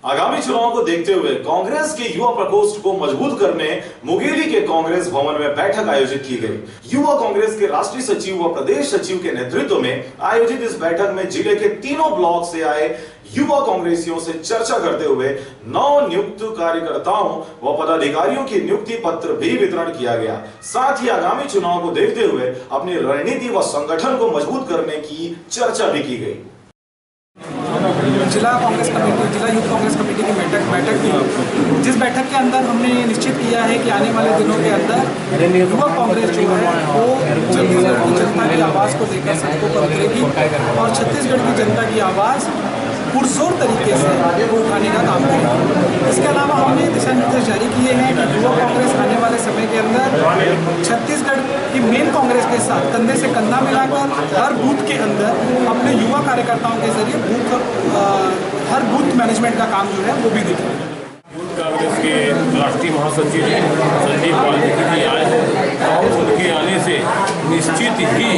आगामी चुनाव को देखते हुए कांग्रेस के युवा प्रकोष्ठ को मजबूत करने मुंगेली के कांग्रेस भवन में बैठक आयोजित की गई। युवा कांग्रेस के राष्ट्रीय सचिव व प्रदेश सचिव के नेतृत्व में आयोजित इस बैठक में जिले के तीनों ब्लॉक से आए युवा कांग्रेसियों से चर्चा करते हुए नव नियुक्त कार्यकर्ताओं व पदाधिकारियों की नियुक्ति पत्र भी वितरण किया गया। साथ ही आगामी चुनाव को देखते हुए अपनी रणनीति व संगठन को मजबूत करने की चर्चा भी की गई। जिला कांग्रेस कमेटी, जिला यूथ कांग्रेस कमेटी की बैठक थी, जिस बैठक के अंदर हमने निश्चित किया है कि आने वाले दिनों के अंदर युवा कांग्रेस जो है वो छत्तीसगढ़ की जनता की आवाज़ को लेकर सड़कों पर उतरेगी और छत्तीसगढ़ की जनता की आवाज़ पुरजोर तरीके से वो उठाने का काम करेगी। इसके अलावा हमने दिशा निर्देश जारी किए हैं कि युवा कांग्रेस आने वाले समय के अंदर छत्तीसगढ़ की मेन कांग्रेस के साथ कंधे से कंधा मिलाकर हर बूथ के अंदर अपने युवा कार्यकर्ताओं के जरिए हर बूथ मैनेजमेंट का काम जो है वो भी देखेंगे। यूथ कांग्रेस के राष्ट्रीय महासचिव संदीप वाल्मीकि जी आए हैं और उनके आने से निश्चित ही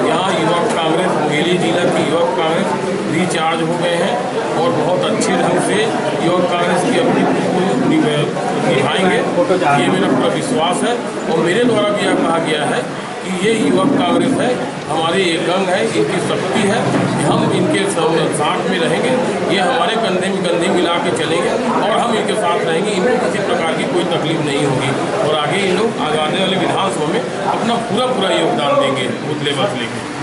यहाँ युवा कांग्रेस मुंगेली जिला की युवा कांग्रेस रिचार्ज हो गए हैं और बहुत अच्छे ढंग से युवा कांग्रेस की अपनी निभाएंगे, ये मेरा पूरा विश्वास है। और मेरे द्वारा भी यह कहा गया है कि ये युवा कांग्रेस है, हमारे एक अंग है, इनकी शक्ति है, हम इनके साथ में रहेंगे, ये हमारे कंधे में कंधे मिला के चलेंगे और हम इनके साथ रहेंगे। इनको किसी प्रकार की कोई तकलीफ नहीं होगी और आगे इन लोग आने वाले विधानसभा में अपना पूरा योगदान देंगे बूथ लेवल से लेकर।